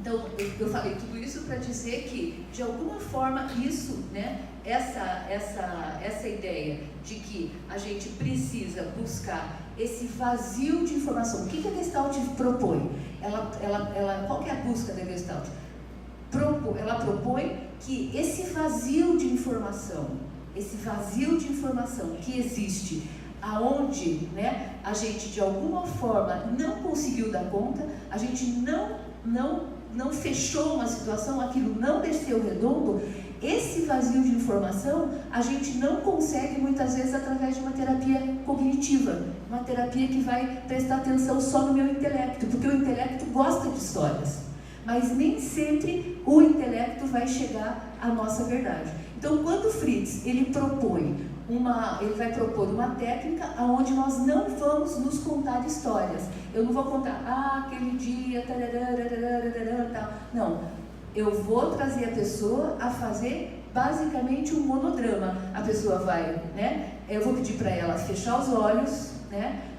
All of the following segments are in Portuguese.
Então, eu falei tudo isso para dizer que, de alguma forma, isso, né, essa ideia de que a gente precisa buscar esse vazio de informação. O que a Gestalt propõe? Qual que é a busca da Gestalt? Ela propõe que esse vazio de informação que existe, aonde, né, a gente de alguma forma não conseguiu dar conta, a gente não fechou uma situação, aquilo não desceu redondo, esse vazio de informação a gente não consegue muitas vezes através de uma terapia cognitiva, uma terapia que vai prestar atenção só no meu intelecto, porque o intelecto gosta de histórias, mas nem sempre o intelecto vai chegar à nossa verdade. Então, quando Fritz ele vai propor uma técnica onde nós não vamos nos contar histórias. Eu não vou contar, aquele dia, tal. Não, eu vou trazer a pessoa a fazer basicamente um monodrama. A pessoa vai, né? Eu vou pedir para ela fechar os olhos, né?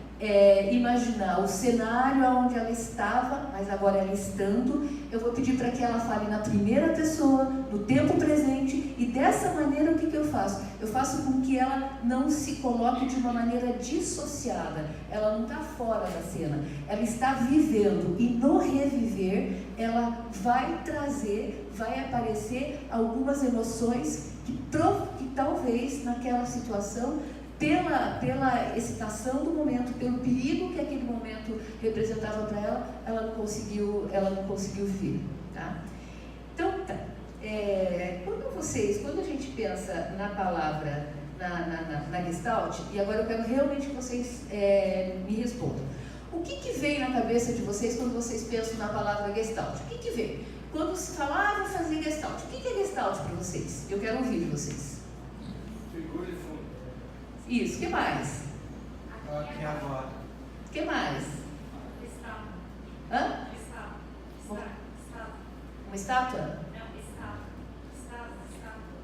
Imaginar o cenário onde ela estava, mas agora ela estando. Eu vou pedir para que ela fale na primeira pessoa, no tempo presente, e dessa maneira o que eu faço? Eu faço com que ela não se coloque de uma maneira dissociada, ela não está fora da cena, ela está vivendo, e no reviver ela vai aparecer algumas emoções que talvez naquela situação, pela excitação do momento, pelo perigo que aquele momento representava para ela, ela não conseguiu ver, tá? Então, quando a gente pensa na palavra, na Gestalt, e agora eu quero realmente que vocês me respondam, o que vem na cabeça de vocês quando vocês pensam na palavra Gestalt? O que vem? Quando se fala, vou fazer Gestalt, o que é Gestalt para vocês? Eu quero ouvir de vocês. Figura e fundo. Isso, o que mais? Aqui e agora. O que mais? Estátua. Hã? Estátua. Uma estátua? Não, estátua.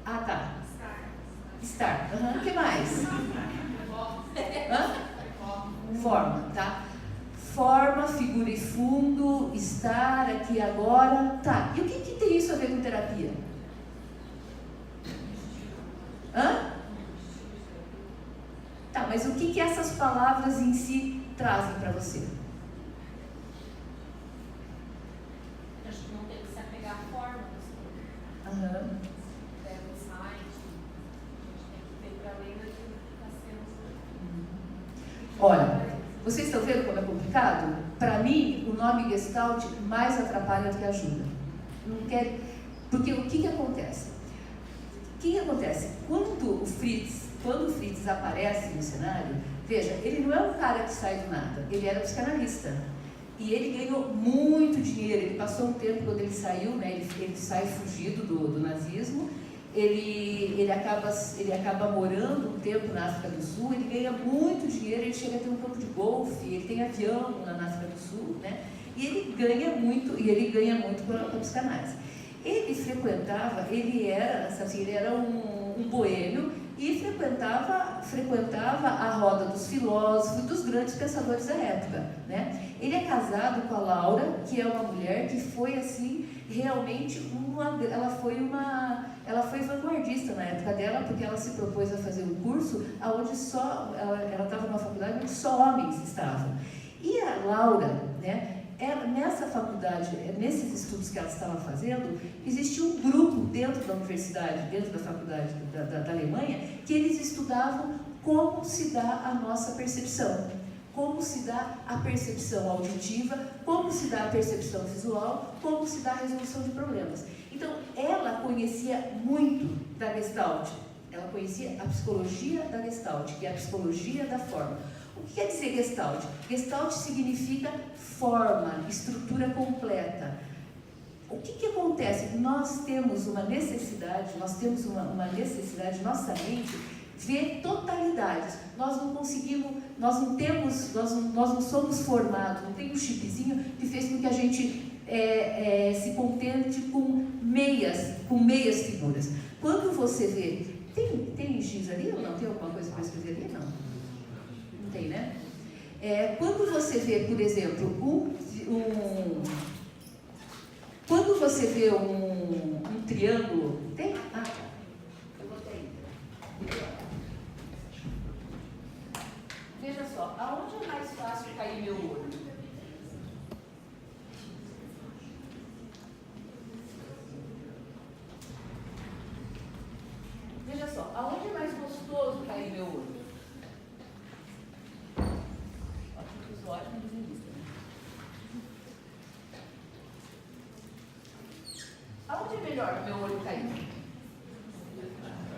Ah, tá. Estar. O que mais? Hã? Forma, tá? Forma, figura e fundo, estar, aqui e agora. Tá, e o que tem isso a ver com terapia? Hã? Tá, mas o que essas palavras em si trazem para você? Acho que não tem que se apegar à forma das coisas. Aham. Pega um site, a gente tem que ver para além daquilo que está sendo. Olha, vocês estão vendo como é complicado? Para mim, o nome Gestalt mais atrapalha do que ajuda. Não quer... Porque o que acontece? Quando o Fritz aparece no cenário, veja, ele não é um cara que sai do nada, ele era psicanalista. E ele ganhou muito dinheiro, ele passou um tempo quando ele saiu, né, ele sai fugido do nazismo, ele acaba morando um tempo na África do Sul, ele ganha muito dinheiro, ele chega a ter um campo de golfe, ele tem avião na África do Sul, né, e ele ganha muito com a psicanálise. Ele era um boêmio e frequentava a roda dos filósofos, dos grandes pensadores da época, né? Ele é casado com a Laura, que é uma mulher que foi assim, realmente ela foi vanguardista na época dela, porque ela se propôs a fazer um curso onde ela estava numa faculdade onde só homens estavam. E a Laura, né? Nessa faculdade, nesses estudos que ela estava fazendo, existia um grupo dentro da universidade, dentro da faculdade da Alemanha, que eles estudavam como se dá a nossa percepção, como se dá a percepção auditiva, como se dá a percepção visual, como se dá a resolução de problemas. Então, ela conhecia muito da Gestalt, ela conhecia a psicologia da Gestalt, que é a psicologia da forma. O que quer dizer Gestalt? Gestalt significa forma, estrutura completa. O que acontece? Nós temos uma necessidade, nossa mente vê totalidades. Nós não somos formados, não tem um chipzinho que fez com que a gente se contente com meias figuras. Quando você vê, tem giz ali ou não? Tem alguma coisa para escrever ali? Não. Tem, né? Quando você vê, por exemplo, você vê um triângulo, tem? Ah, tá. Eu botei aí. Veja só, aonde é mais fácil cair meu olho? Veja só, aonde é mais gostoso cair meu olho? Aqui que os olhos não dizem isso, né? Aonde é melhor o meu olho cair?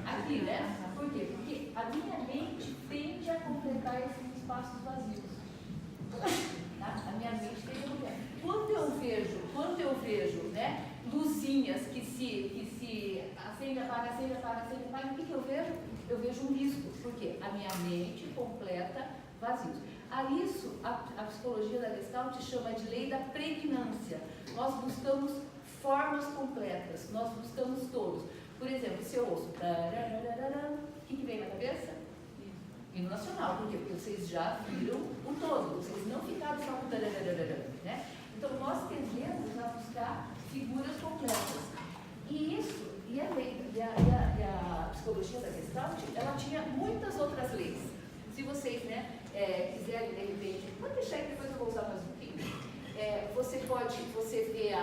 Aqui, né? Por quê? Porque a minha mente tende a completar esses espaços vazios. Tá? A minha mente tende a completar. Quando eu vejo, né, luzinhas que se acende, apaga, o que eu vejo? Eu vejo um risco, porque a minha mente completa vazios. A isso, a psicologia da Gestalt chama de lei da pregnância. Nós buscamos formas completas, nós buscamos todos. Por exemplo, se eu ouço o que vem na cabeça? Hino nacional. Por quê? Porque vocês já viram o todo, vocês não ficaram só com né? Então nós tendemos a buscar figuras completas. E isso, e a psicologia da Gestalt, ela tinha muitas outras leis. Se vocês, né, quiserem, de repente, pode deixar aí, depois eu vou usar mais um pouquinho. Você vê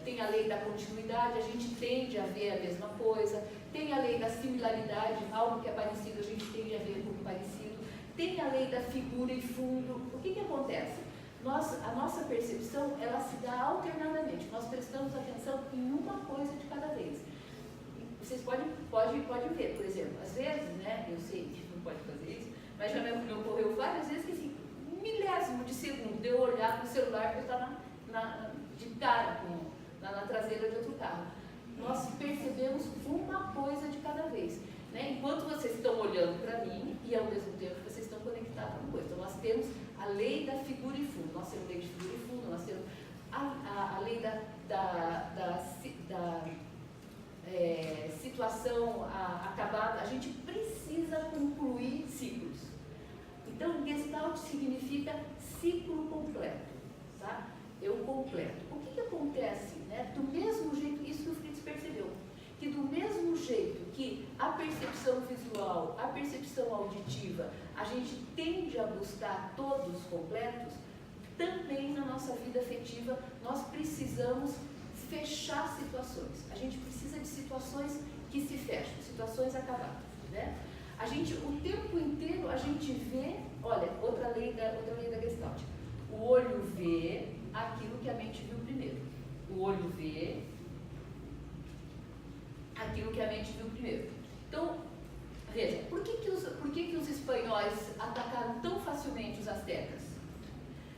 tem a lei da continuidade, a gente tende a ver a mesma coisa. Tem a lei da similaridade, algo que é parecido, a gente tende a ver como parecido. Tem a lei da figura e fundo. O que acontece? A nossa percepção, ela se dá alternadamente. Nós prestamos atenção em uma coisa de cada vez. Vocês podem ver, por exemplo, às vezes, né, eu sei que não pode fazer isso, mas já me ocorreu várias vezes que, assim, milésimo de segundo de eu olhar para o celular e estar de cara na traseira de outro carro. Nós percebemos uma coisa de cada vez. Né? Enquanto vocês estão olhando para mim e ao mesmo tempo vocês estão conectados com coisa. Então nós temos a lei da figura e fundo. Nós temos a lei de figura e fundo, nós temos a lei da situação acabada. A gente precisa concluir ciclos. Então, Gestalt significa ciclo completo. Tá? Eu completo. O que acontece, né? Do mesmo jeito, isso que o Fritz percebeu, que do mesmo jeito que a percepção visual, a percepção auditiva, a gente tende a buscar todos completos, também na nossa vida afetiva nós precisamos fechar situações. A gente precisa de situações que se fecham, situações acabadas, né? A gente, o tempo inteiro, a gente vê, olha, outra lei da Gestalt. O olho vê aquilo que a mente viu primeiro. O olho vê aquilo que a mente viu primeiro. Então, veja, por que os espanhóis atacaram tão facilmente os astecas?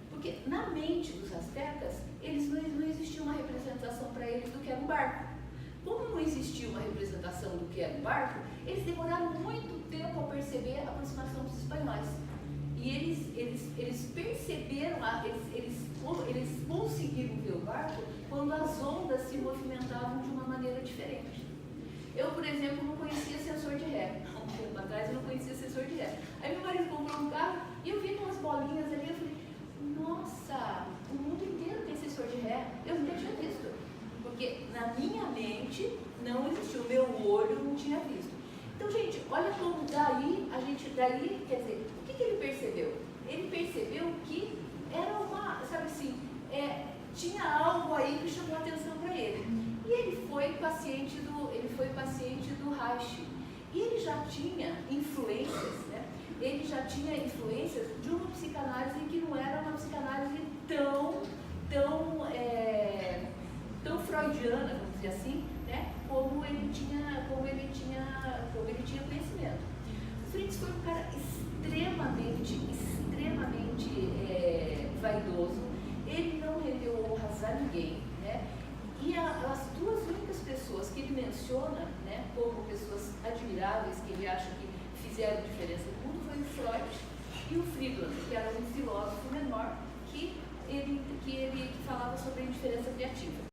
Porque na mente dos astecas, não existia uma representação para eles do que era um barco. Como não existia uma representação do que era um barco, eles demoraram muito tempo a perceber a aproximação dos espanhóis. E eles perceberam, eles conseguiram ver o barco quando as ondas se movimentavam de uma maneira diferente. Eu, por exemplo, não conhecia sensor de ré. Há um tempo atrás eu não conhecia sensor de ré. Aí meu marido comprou um carro e eu vi umas bolinhas ali, eu falei, nossa, o mundo inteiro tem sensor de ré. Eu nunca tinha visto. Porque na minha mente não existiu, o meu olho não tinha visto. Então, gente, olha como daí, quer dizer, o que ele percebeu? Ele percebeu que era sabe assim, tinha algo aí que chamou a atenção para ele. E ele foi paciente do Reich. E ele já tinha influências, né? Ele já tinha influências de uma psicanálise que não era uma psicanálise tão freudiana, vamos dizer assim, né? Como ele tinha conhecimento. O Fritz foi um cara extremamente vaidoso. Ele não rendeu honras a ninguém, né? E as duas únicas pessoas que ele menciona, né, como pessoas admiráveis, que ele acha que fizeram diferença no mundo, foi o Freud e o Friedland, que era um filósofo menor que falava sobre a indiferença criativa.